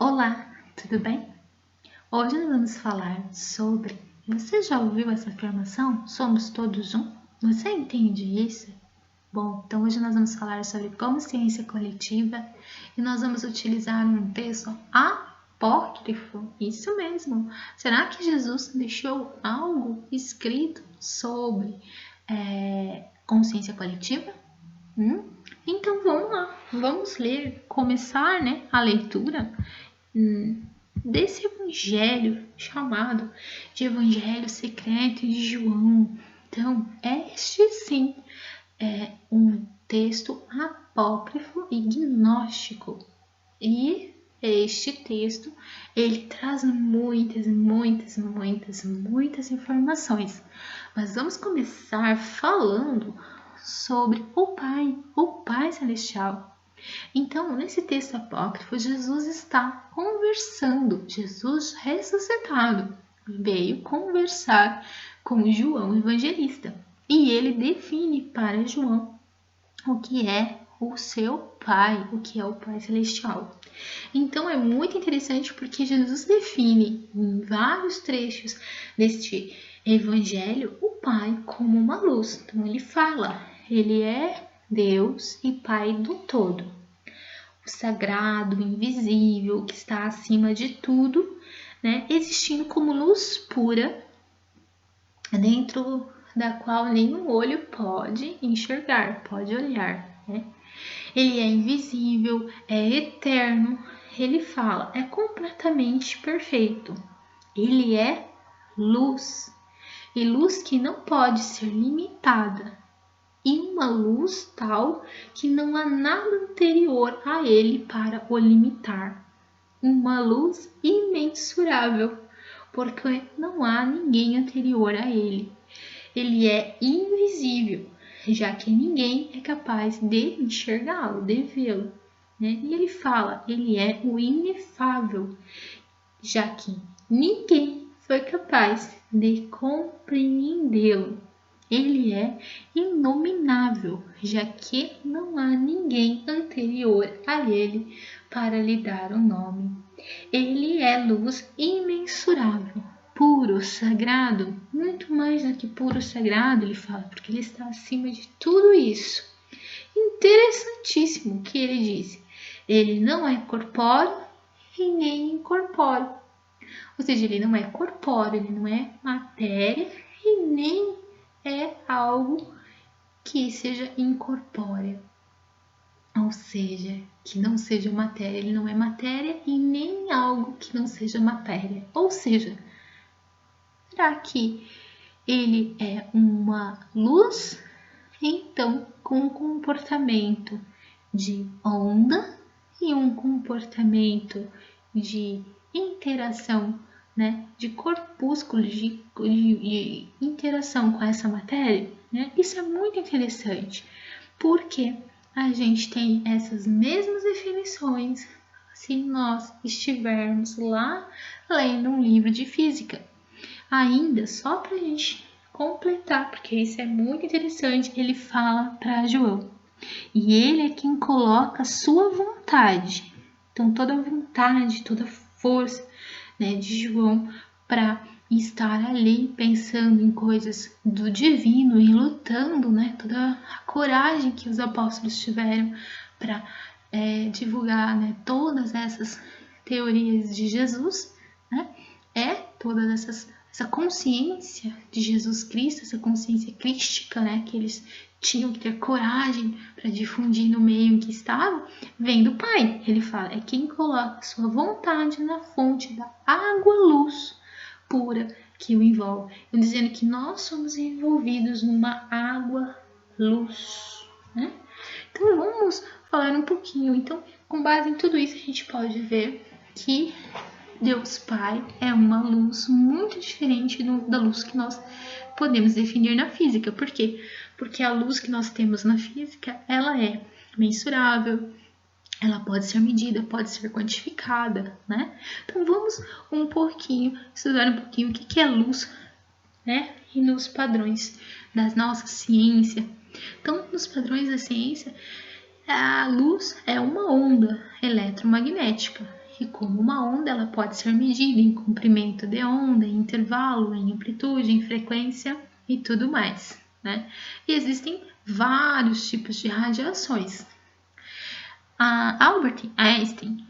Olá, tudo bem? Hoje nós vamos falar sobre... Você já ouviu essa afirmação? Somos todos um? Você entende isso? Bom, então hoje nós vamos falar sobre consciência coletiva e nós vamos utilizar um texto apócrifo. Isso mesmo! Será que Jesus deixou algo escrito sobre consciência coletiva? Então vamos lá, vamos ler, começar a leitura desse evangelho chamado de Evangelho Secreto de João. Então, este sim é um texto apócrifo e gnóstico. E este texto, ele traz muitas informações. Mas vamos começar falando sobre o Pai Celestial. Então, nesse texto apócrifo, Jesus está conversando, Jesus ressuscitado, veio conversar com João Evangelista. E ele define para João o que é o seu Pai, o que é o Pai Celestial. Então, é muito interessante porque Jesus define em vários trechos deste Evangelho o Pai como uma luz. Então, ele fala, ele é Deus e Pai do todo, o sagrado, o invisível, que está acima de tudo, existindo como luz pura, dentro da qual nenhum olho pode enxergar, pode olhar. Ele é invisível, é eterno, ele fala, é completamente perfeito. Ele é luz, e luz que não pode ser limitada. E uma luz tal que não há nada anterior a ele para o limitar. Uma luz imensurável, porque não há ninguém anterior a ele. Ele é invisível, já que ninguém é capaz de enxergá-lo, de vê-lo. E ele fala, ele é o inefável, já que ninguém foi capaz de compreendê-lo. Ele é inominável, já que não há ninguém anterior a ele para lhe dar um nome. Ele é luz imensurável, puro, sagrado, muito mais do que puro sagrado, ele fala, porque ele está acima de tudo isso. Interessantíssimo que ele diz. Ele não é corpóreo e nem incorpóreo. Ou seja, ele não é corpóreo, ele não é matéria e nem é algo que seja incorpóreo, ou seja, que não seja matéria. Ele não é matéria e nem algo que não seja matéria. Ou seja, será que ele é uma luz, então com um comportamento de onda e um comportamento de interação, de corpúsculo, de interação com essa matéria? Isso é muito interessante, porque a gente tem essas mesmas definições se nós estivermos lá lendo um livro de física. Ainda, só para a gente completar, porque isso é muito interessante, ele fala para João. E ele é quem coloca a sua vontade. Então, toda a vontade, toda a força de João para estar ali pensando em coisas do divino e lutando, toda a coragem que os apóstolos tiveram para divulgar todas essas teorias de Jesus, toda essa consciência de Jesus Cristo, essa consciência crística, que eles tinham que ter coragem para difundir no meio em que estavam, vem do Pai. Ele fala, é quem coloca sua vontade na fonte da água-luz pura que o envolve. Dizendo que nós somos envolvidos numa água-luz. Então, vamos falar um pouquinho. Então, com base em tudo isso, a gente pode ver que Deus Pai é uma luz muito diferente da luz que nós podemos definir na física. Por quê? Porque a luz que nós temos na física, ela é mensurável, ela pode ser medida, pode ser quantificada, Então, vamos estudar um pouquinho o que é luz, e nos padrões da nossa ciência. Então, nos padrões da ciência, a luz é uma onda eletromagnética. E como uma onda, ela pode ser medida em comprimento de onda, em intervalo, em amplitude, em frequência e tudo mais, né? E existem vários tipos de radiações. Albert Einstein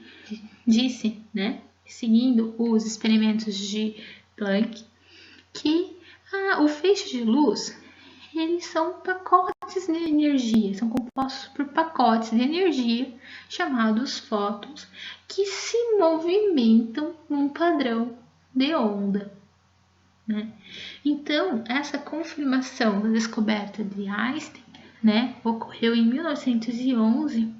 disse, né, seguindo os experimentos de Planck, que o feixe de luz, eles são pacotes de energia, são compostos por pacotes de energia chamados fótons, que se movimentam num padrão de onda, né? Então, essa confirmação da descoberta de Einstein, né, ocorreu em 1911,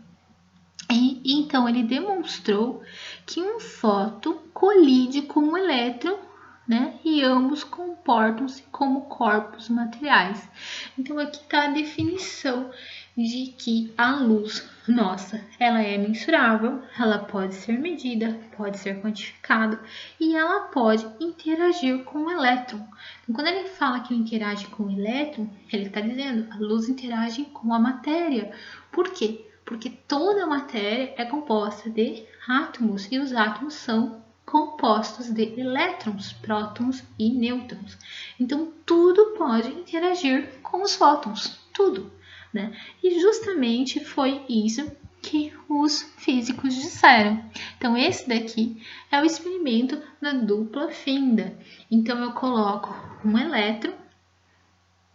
e então ele demonstrou que um fóton colide com um elétron, né, e ambos comportam-se como corpos materiais. Então aqui está a definição de que a luz nossa, ela é mensurável, ela pode ser medida, pode ser quantificada e ela pode interagir com o elétron. Então, quando ele fala que interage com o elétron, ele está dizendo que a luz interage com a matéria. Por quê? Porque toda a matéria é composta de átomos e os átomos são compostos de elétrons, prótons e nêutrons. Então, tudo pode interagir com os fótons, tudo, né? E justamente foi isso que os físicos disseram. Então, esse daqui é o experimento da dupla fenda. Então, eu coloco um elétron,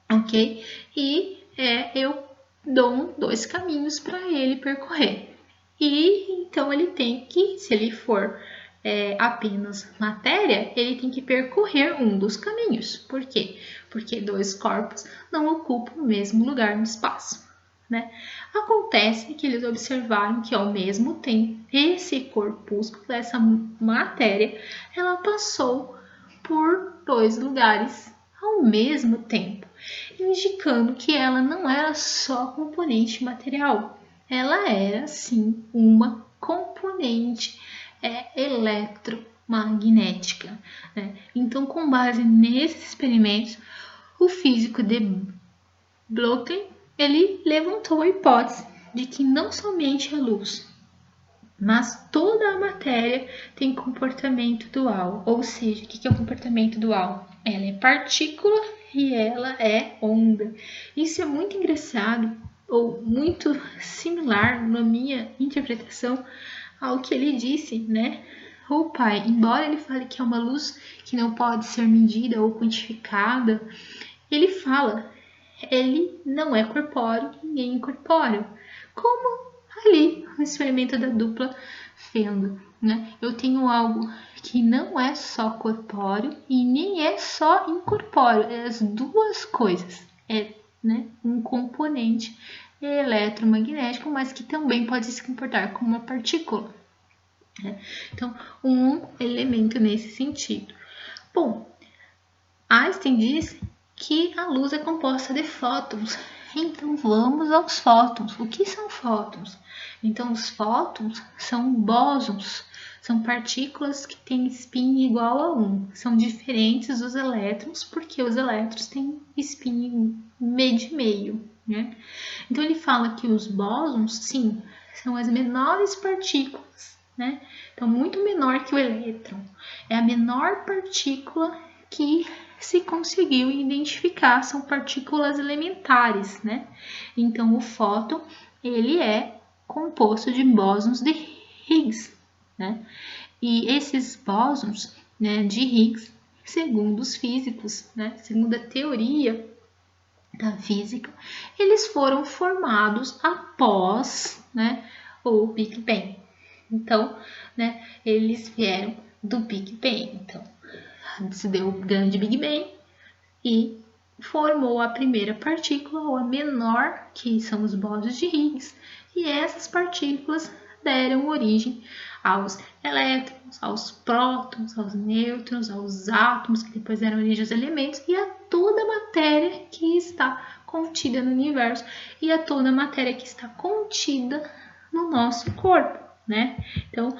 ok? E eu dou 2 caminhos para ele percorrer. E então ele tem que, se ele for apenas matéria, ele tem que percorrer um dos caminhos. Por quê? Porque 2 corpos não ocupam o mesmo lugar no espaço, né? Acontece que eles observaram que ao mesmo tempo esse corpúsculo, essa matéria, ela passou por 2 lugares ao mesmo tempo, indicando que ela não era só componente material, ela era sim uma componente eletromagnética, né? Então, com base nesses experimentos, o físico de Bloch, ele levantou a hipótese de que não somente a luz, mas toda a matéria tem comportamento dual. Ou seja, o que é o comportamento dual? Ela é partícula e ela é onda. Isso é muito engraçado, ou muito similar na minha interpretação ao que ele disse, né? O pai, embora ele fale que é uma luz que não pode ser medida ou quantificada, ele fala, ele não é corpóreo e nem incorpóreo. Como ali no experimento da dupla fenda, né? Eu tenho algo que não é só corpóreo e nem é só incorpóreo, é as duas coisas. É, né, um componente eletromagnético, mas que também pode se comportar como uma partícula. Né? Então, um elemento nesse sentido. Bom, Einstein disse que a luz é composta de fótons. Então, vamos aos fótons. O que são fótons? Então, os fótons são bósons, são partículas que têm spin igual a 1. São diferentes dos elétrons, porque os elétrons têm spin de meio, né? Então, ele fala que os bósons, sim, são as menores partículas, né? Então, muito menor que o elétron. É a menor partícula que se conseguiu identificar, são partículas elementares, né? Então, o fóton, ele é composto de bósons de Higgs, né? E esses bósons, né, de Higgs, segundo os físicos, né, segundo a teoria da física, eles foram formados após, né, o Big Bang. Então, né, eles vieram do Big Bang. Então, se deu o grande Big Bang e formou a primeira partícula, ou a menor, que são os bósons de Higgs, e essas partículas deram origem aos elétrons, aos prótons, aos nêutrons, aos átomos, que depois deram origem aos elementos, e a toda a matéria que está contida no universo, e a toda a matéria que está contida no nosso corpo, né? Então,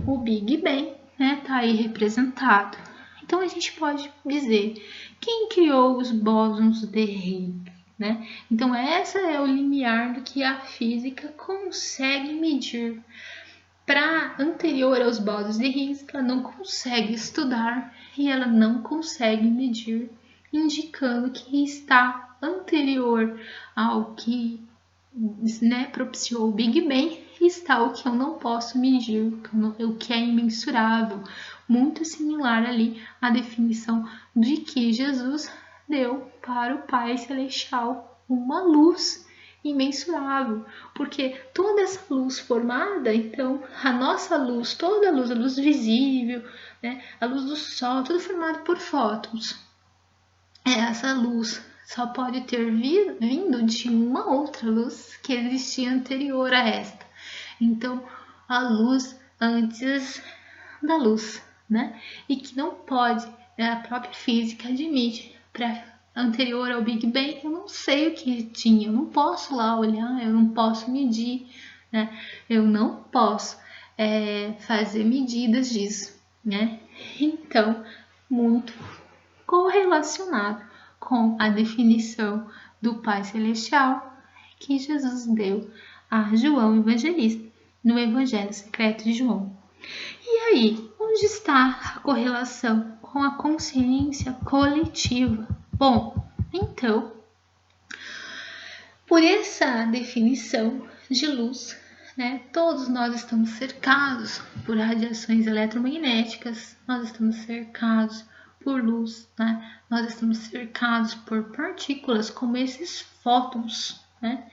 o Big Bang, né, tá aí representado. Então, a gente pode dizer, quem criou os bósons de Higgs, né? Então, essa é o limiar do que a física consegue medir para anterior aos baldes de riso, ela não consegue estudar e ela não consegue medir, indicando que está anterior ao que, né, propiciou o Big Bang, está o que eu não posso medir, o que é imensurável, muito similar ali à definição de que Jesus deu para o Pai Celestial, uma luz imensurável, porque toda essa luz formada, então a nossa luz, toda a luz visível, né, a luz do Sol, tudo formado por fótons. Essa luz só pode ter vindo de uma outra luz que existia anterior a esta. Então, a luz antes da luz, né? E que não pode, a própria física admite, anterior ao Big Bang, eu não sei o que tinha, eu não posso lá olhar, eu não posso medir, né? Eu não posso fazer medidas disso, né? Então, muito correlacionado com a definição do Pai Celestial que Jesus deu a João Evangelista no Evangelho Secreto de João. E aí, onde está a correlação com a consciência coletiva? Bom, então, por essa definição de luz, né, todos nós estamos cercados por radiações eletromagnéticas, nós estamos cercados por luz, né? Nós estamos cercados por partículas como esses fótons, né?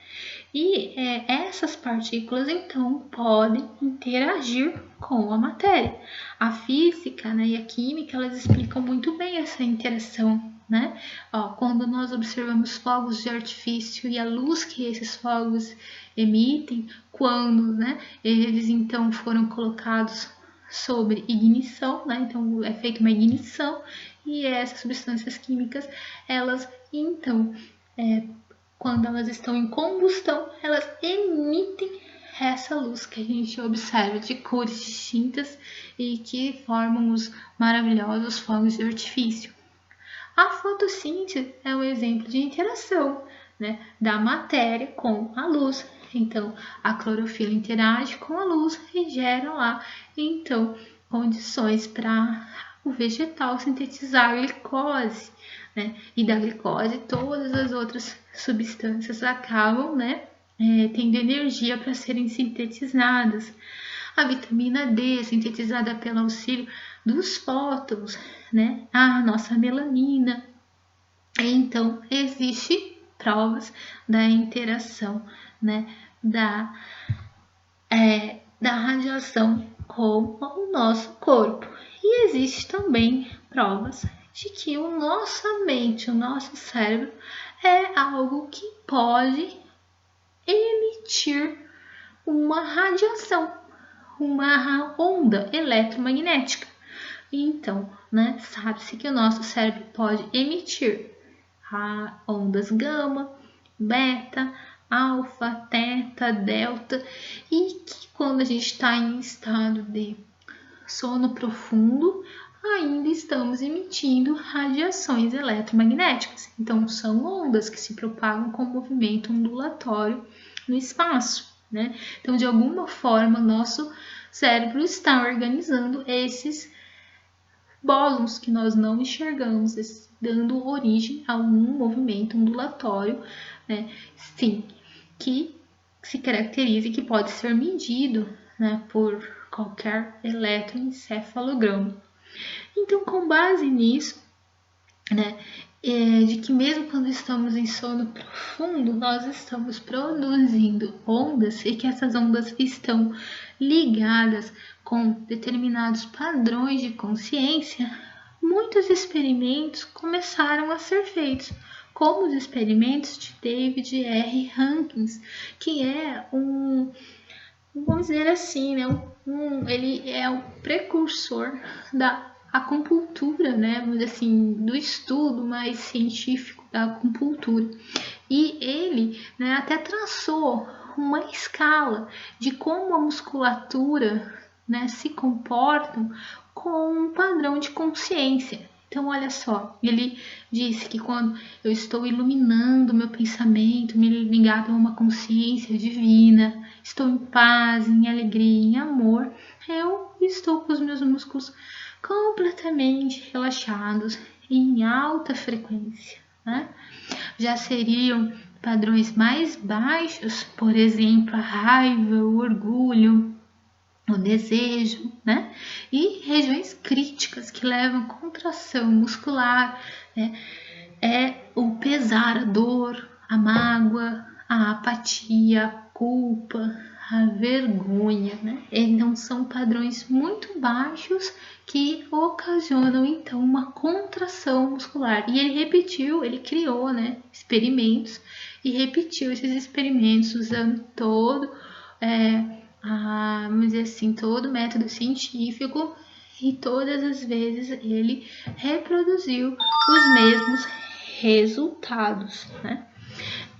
E essas partículas então podem interagir com a matéria. A física, né, e a química, elas explicam muito bem essa interação, né? Quando nós observamos fogos de artifício e a luz que esses fogos emitem, quando, né, eles então foram colocados sobre ignição, né? Então é feita uma ignição e essas substâncias químicas, elas então, quando elas estão em combustão, elas emitem essa luz que a gente observa de cores distintas e que formam os maravilhosos fogos de artifício. A fotossíntese é um exemplo de interação, né, da matéria com a luz. Então, a clorofila interage com a luz e gera lá, então, condições para o vegetal sintetizar glicose, né? E da glicose, todas as outras substâncias acabam, né, tendo energia para serem sintetizadas. A vitamina D, sintetizada pelo auxílio dos fótons, né? A nossa melanina. Então, existe provas da interação, né, da radiação com o nosso corpo. E existe também provas de que a nossa mente, o nosso cérebro é algo que pode emitir uma radiação, uma onda eletromagnética. Então, né, sabe-se que o nosso cérebro pode emitir ondas gama, beta, alfa, teta, delta, e que quando a gente está em estado de sono profundo, ainda estamos emitindo radiações eletromagnéticas. Então, são ondas que se propagam com movimento ondulatório no espaço, né? Então, de alguma forma, nosso cérebro está organizando esses bósons que nós não enxergamos, dando origem a um movimento ondulatório, né? Sim, que se caracteriza e que pode ser medido, né, por qualquer eletroencefalograma. Então, com base nisso, né, de que mesmo quando estamos em sono profundo, nós estamos produzindo ondas e que essas ondas estão ligadas com determinados padrões de consciência, muitos experimentos começaram a ser feitos, como os experimentos de David R. Hawkins, que é vamos dizer assim, né, ele é o precursor da acupuntura, né, vamos dizer assim, do estudo mais científico da acupuntura. E ele, né, até traçou uma escala de como a musculatura, né, se comportam com um padrão de consciência. Então, olha só, ele disse que quando eu estou iluminando meu pensamento, me ligado a uma consciência divina, estou em paz, em alegria, em amor, eu estou com os meus músculos completamente relaxados, em alta frequência, né? Já seriam padrões mais baixos, por exemplo, a raiva, o orgulho, o desejo, né? E regiões críticas que levam à contração muscular, né? É o pesar, a dor, a mágoa, a apatia, a culpa, a vergonha, né? Então são padrões muito baixos que ocasionam então uma contração muscular. E ele repetiu, ele criou, né, experimentos e repetiu esses experimentos usando vamos dizer assim, todo o método científico, e todas as vezes ele reproduziu os mesmos resultados, né?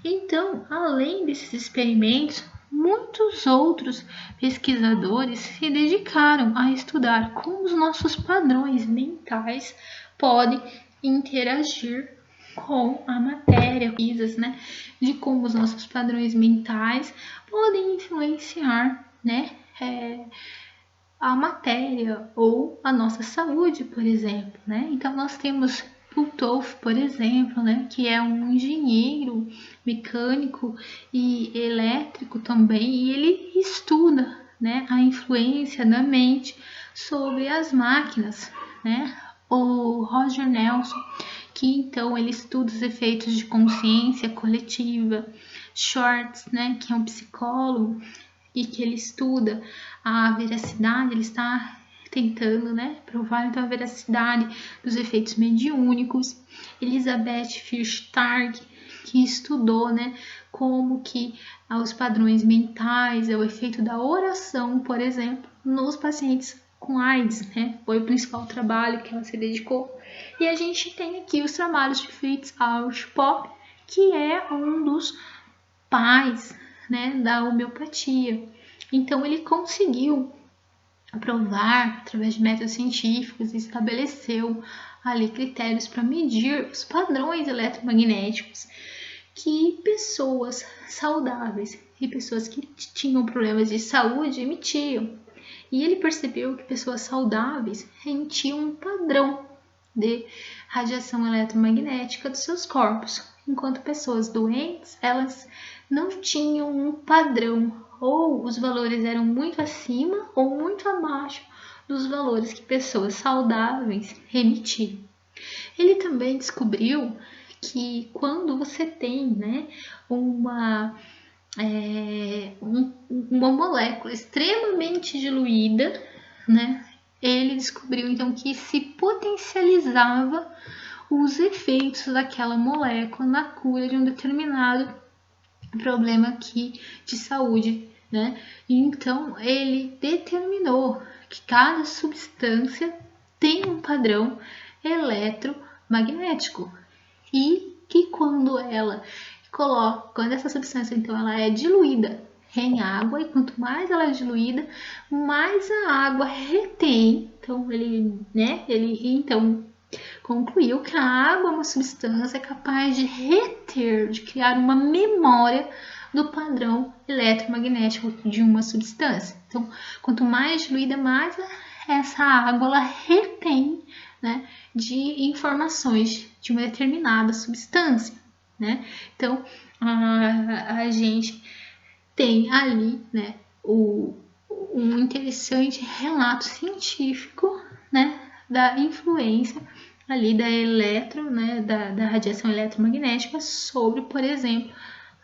Então, além desses experimentos, muitos outros pesquisadores se dedicaram a estudar como os nossos padrões mentais podem interagir com a matéria, né? De como os nossos padrões mentais podem influenciar, né? A matéria ou a nossa saúde, por exemplo, né? Então nós temos o Tolf, por exemplo, né? Que é um engenheiro mecânico e elétrico também, e ele estuda, né, a influência da mente sobre as máquinas, né? O Roger Nelson, que então ele estuda os efeitos de consciência coletiva. Schwartz, né, que é um psicólogo e que ele estuda a veracidade, ele está tentando, né, provar então a veracidade dos efeitos mediúnicos. Elizabeth Firstag, que estudou, né, como que os padrões mentais, o efeito da oração, por exemplo, nos pacientes com AIDS, né, foi o principal trabalho que ela se dedicou. E a gente tem aqui os trabalhos de Fritz Auspop, que é um dos pais, né, da homeopatia. Então ele conseguiu provar através de métodos científicos e estabeleceu ali critérios para medir os padrões eletromagnéticos que pessoas saudáveis e pessoas que tinham problemas de saúde emitiam. E ele percebeu que pessoas saudáveis emitiam um padrão de radiação eletromagnética dos seus corpos, enquanto pessoas doentes, elas não tinham um padrão, ou os valores eram muito acima ou muito abaixo dos valores que pessoas saudáveis emitiam. Ele também descobriu que quando você tem, né, uma molécula extremamente diluída, né, ele descobriu então que se potencializava os efeitos daquela molécula na cura de um determinado problema aqui de saúde, né? Então ele determinou que cada substância tem um padrão eletromagnético e que quando essa substância então ela é diluída em água, e quanto mais ela é diluída, mais a água retém. Então ele então concluiu que a água é uma substância capaz de reter, de criar uma memória do padrão eletromagnético de uma substância. Então, quanto mais diluída, mais essa água ela retém, né, de informações de uma determinada substância, né? Então, a gente tem ali, né, um interessante relato científico, né, da influência ali da da radiação eletromagnética sobre, por exemplo,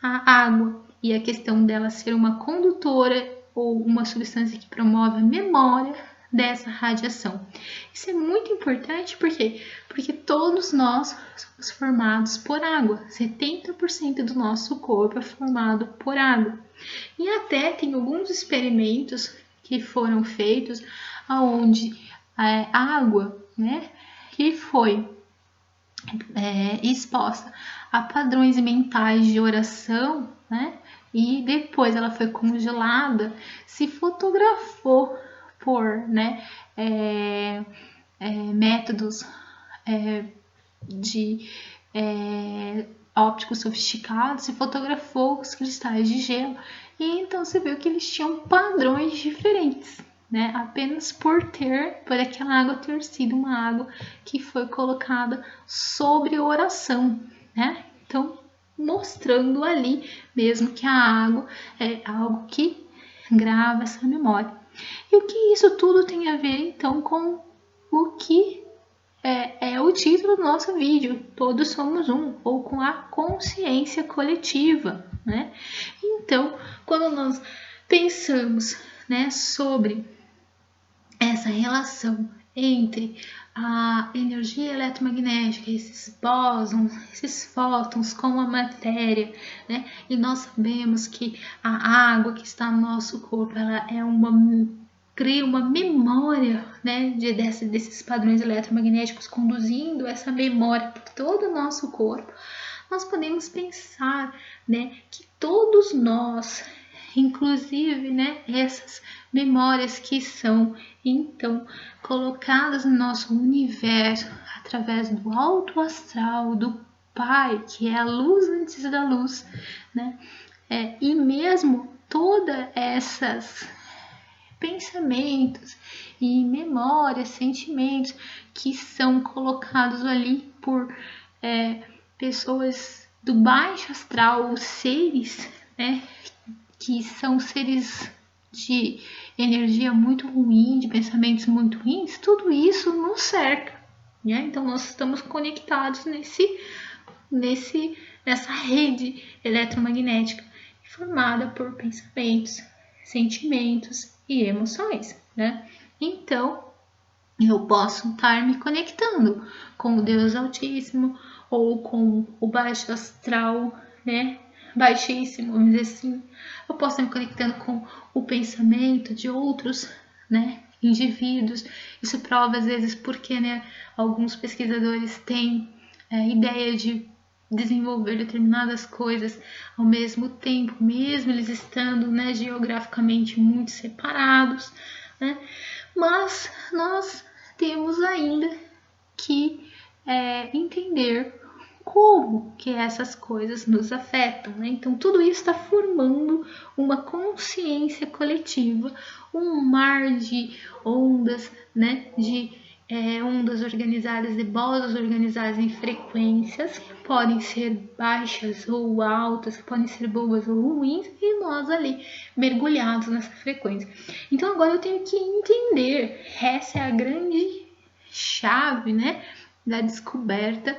a água e a questão dela ser uma condutora ou uma substância que promove a memória dessa radiação. Isso é muito importante porque todos nós somos formados por água. 70% do nosso corpo é formado por água. E até tem alguns experimentos que foram feitos onde a água, né, que foi exposta a padrões mentais de oração, né, e depois ela foi congelada, se fotografou por, né, métodos ópticos sofisticados e fotografou os cristais de gelo, e então você viu que eles tinham padrões diferentes, né? Apenas por aquela água ter sido uma água que foi colocada sobre oração, né? Então, mostrando ali mesmo que a água é algo que grava essa memória. E o que isso tudo tem a ver, então, com o que é o título do nosso vídeo, Todos Somos Um, ou com a consciência coletiva, né? Então, quando nós pensamos, né, sobre essa relação entre a energia eletromagnética, esses bósons, esses fótons com a matéria, né? E nós sabemos que a água que está no nosso corpo, ela cria uma memória, né, desses padrões eletromagnéticos, conduzindo essa memória por todo o nosso corpo. Nós podemos pensar, né, que todos nós, inclusive, né, essas memórias que são então colocadas no nosso universo através do alto astral, do Pai, que é a luz antes da luz, né, e mesmo todas essas pensamentos e memórias, sentimentos que são colocados ali por pessoas do baixo astral, seres, né, que são seres de energia muito ruim, de pensamentos muito ruins, tudo isso nos cerca, né? Então nós estamos conectados nessa rede eletromagnética formada por pensamentos, sentimentos e emoções, né? Então, eu posso estar me conectando com o Deus Altíssimo ou com o baixo astral, né? Baixíssimo, vamos dizer assim. Eu posso estar me conectando com o pensamento de outros, né, indivíduos. Isso prova às vezes porque, né, alguns pesquisadores têm ideia de desenvolver determinadas coisas ao mesmo tempo, mesmo eles estando, né, geograficamente muito separados, né? Mas nós temos ainda que entender como que essas coisas nos afetam, né? Então tudo isso está formando uma consciência coletiva, um mar de ondas, né, de ondas organizadas, de bolas organizadas em frequências, que podem ser baixas ou altas, que podem ser boas ou ruins, e nós ali mergulhados nessa frequência. Então agora eu tenho que entender, essa é a grande chave, né, da descoberta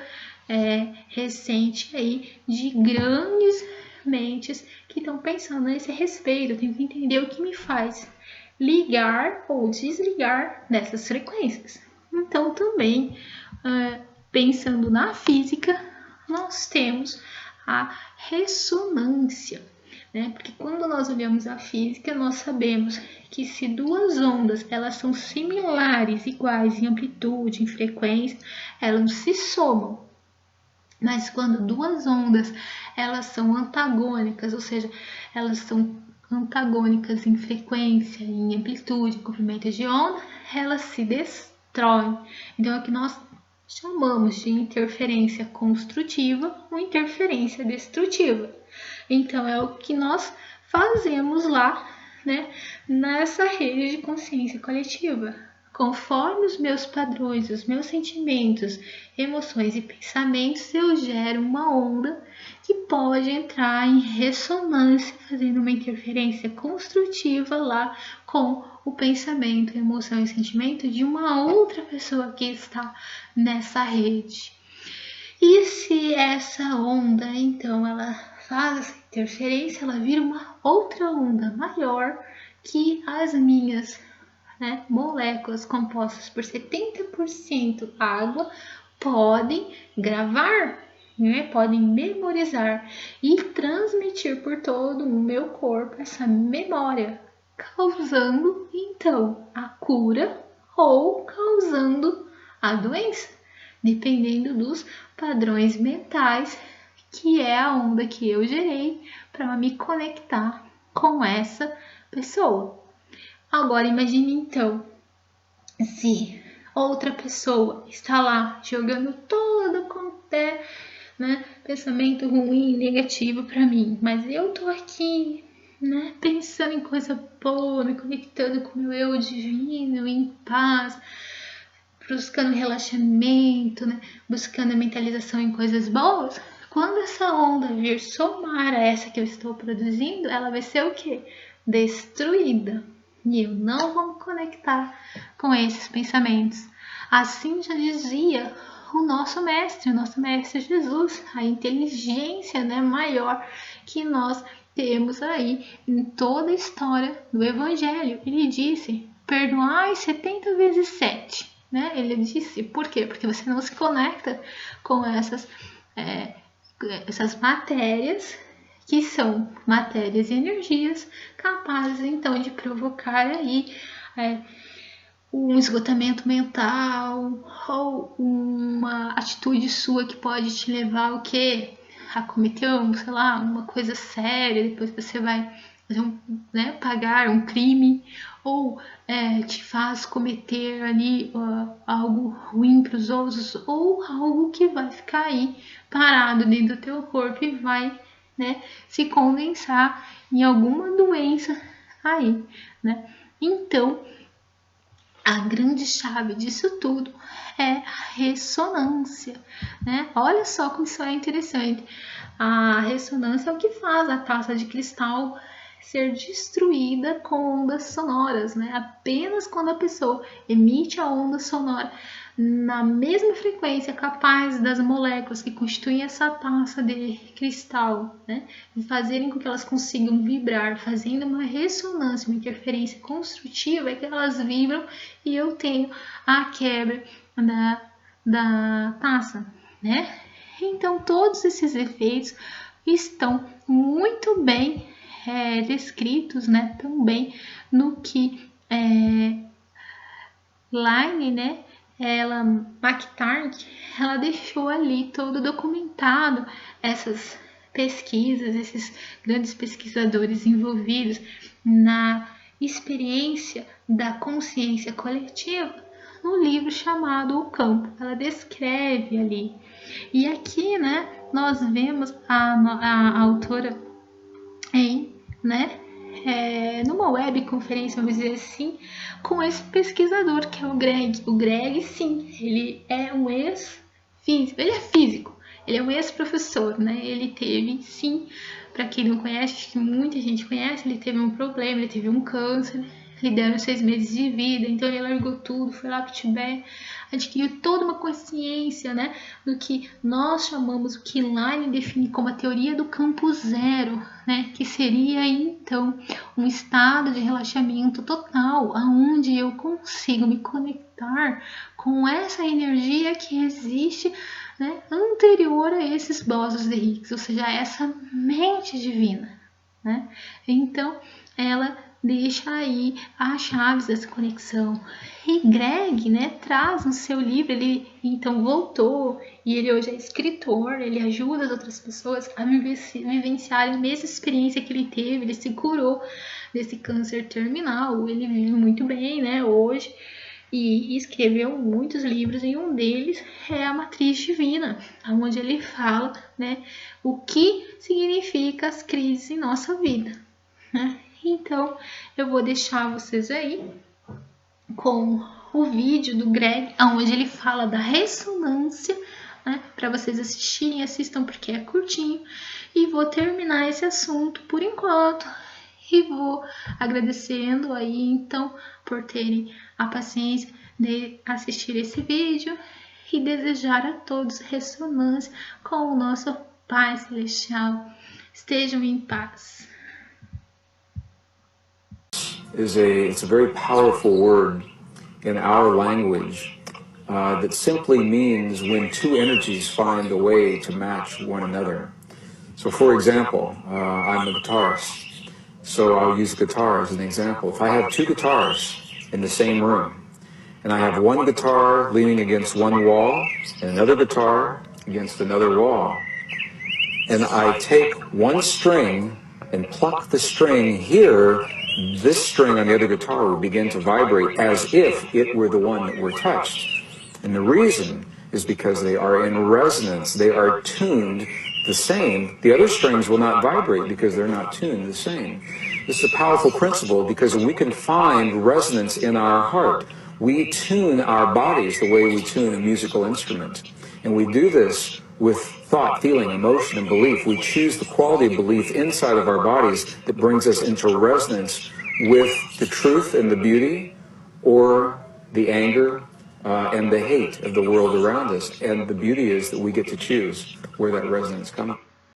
recente aí de grandes mentes que estão pensando nesse respeito. Eu tenho que entender o que me faz ligar ou desligar dessas frequências. Então, também, pensando na física, nós temos a ressonância, né? Porque quando nós olhamos a física, nós sabemos que se duas ondas elas são similares, iguais em amplitude, em frequência, elas se somam. Mas quando duas ondas elas são antagônicas, ou seja, elas são antagônicas em frequência, em amplitude, em comprimento de onda, elas se destroem. Então é o que nós chamamos de interferência construtiva ou interferência destrutiva. Então é o que nós fazemos lá, né, nessa rede de consciência coletiva. Conforme os meus padrões, os meus sentimentos, emoções e pensamentos, eu gero uma onda que pode entrar em ressonância, fazendo uma interferência construtiva lá com o pensamento, emoção e sentimento de uma outra pessoa que está nessa rede. E se essa onda, então, ela faz essa interferência, ela vira uma outra onda maior que as minhas, né, moléculas compostas por 70% água podem gravar, né, podem memorizar e transmitir por todo o meu corpo essa memória, causando então a cura ou causando a doença, dependendo dos padrões mentais, que é a onda que eu gerei para me conectar com essa pessoa. Agora imagine então, se outra pessoa está lá jogando todo quanto é, né, pensamento ruim, negativo para mim, mas eu tô aqui, né, pensando em coisa boa, me conectando com o meu eu divino, em paz, buscando relaxamento, né, buscando a mentalização em coisas boas. Quando essa onda vir somar a essa que eu estou produzindo, ela vai ser o quê? Destruída. E eu não vou me conectar com esses pensamentos. Assim já dizia o nosso mestre Jesus, a inteligência, né, maior que nós temos aí em toda a história do Evangelho. Ele disse, perdoai 70 vezes 7. Né? Ele disse, por quê? Porque você não se conecta com essas matérias, que são matérias e energias capazes então de provocar aí um esgotamento mental ou uma atitude sua que pode te levar ao quê? A cometer, sei lá, uma coisa séria, depois você vai né, pagar um crime, ou te faz cometer ali algo ruim para os outros, ou algo que vai ficar aí parado dentro do teu corpo e vai, né, se condensar em alguma doença aí, né? Então, a grande chave disso tudo é a ressonância, né? Olha só como isso é interessante. A ressonância é o que faz a taça de cristal ser destruída com ondas sonoras, né? Apenas quando a pessoa emite a onda sonora na mesma frequência capaz das moléculas que constituem essa taça de cristal, né, fazerem com que elas consigam vibrar, fazendo uma ressonância, uma interferência construtiva, é que elas vibram e eu tenho a quebra da taça, né? Então todos esses efeitos estão muito bem descritos, né, também no que Line, né, McTarg, ela deixou ali todo documentado essas pesquisas, esses grandes pesquisadores envolvidos na experiência da consciência coletiva no livro chamado O Campo. Ela descreve ali. E aqui, né, nós vemos a autora numa webconferência, vamos dizer assim, com esse pesquisador que é o Greg. O Greg, sim, ele é um ex-físico, ele é físico, ele é um ex-professor, né? Ele teve, sim, para quem não conhece, acho que muita gente conhece, ele teve um problema, ele teve um câncer, lhe deram 6 meses de vida, então ele largou tudo, foi lá para o Tibete, adquiriu toda uma consciência, né, do que nós chamamos, o que Line define como a teoria do campo zero, né, que seria então um estado de relaxamento total, aonde eu consigo me conectar com essa energia que existe, né, anterior a esses bósons de Higgs, ou seja, essa mente divina, né? Então ela deixa aí as chaves dessa conexão. E Greg, né, traz no seu livro, ele então voltou e ele hoje é escritor, ele ajuda as outras pessoas a vivenciarem a mesma experiência que ele teve, ele se curou desse câncer terminal, ele vive muito bem, né, hoje, e escreveu muitos livros, e um deles é a Matriz Divina, onde ele fala, né, o que significa as crises em nossa vida, né? Então, eu vou deixar vocês aí com o vídeo do Greg, onde ele fala da ressonância, né, para vocês assistirem, assistam porque é curtinho, e vou terminar esse assunto por enquanto, e vou agradecendo aí, então, por terem a paciência de assistir esse vídeo, e desejar a todos ressonância com o nosso Pai Celestial. Estejam em paz. It's a very powerful word in our language that simply means when two energies find a way to match one another. So for example, I'm a guitarist, so I'll use guitar as an example. If I have two guitars in the same room, and I have one guitar leaning against one wall and another guitar against another wall, and I take one string and pluck the string here this string on the other guitar would begin to vibrate as if it were the one that were touched. And the reason is because they are in resonance. They are tuned the same. The other strings will not vibrate because they're not tuned the same. This is a powerful principle because we can find resonance in our heart. We tune our bodies the way we tune a musical instrument. And we do this with thought, feeling, emotion, and belief. We choose the quality of belief inside of our bodies that brings us into resonance with the truth and the beauty, or the anger and the hate of the world around us. And the beauty is that we get to choose where that resonance comes from.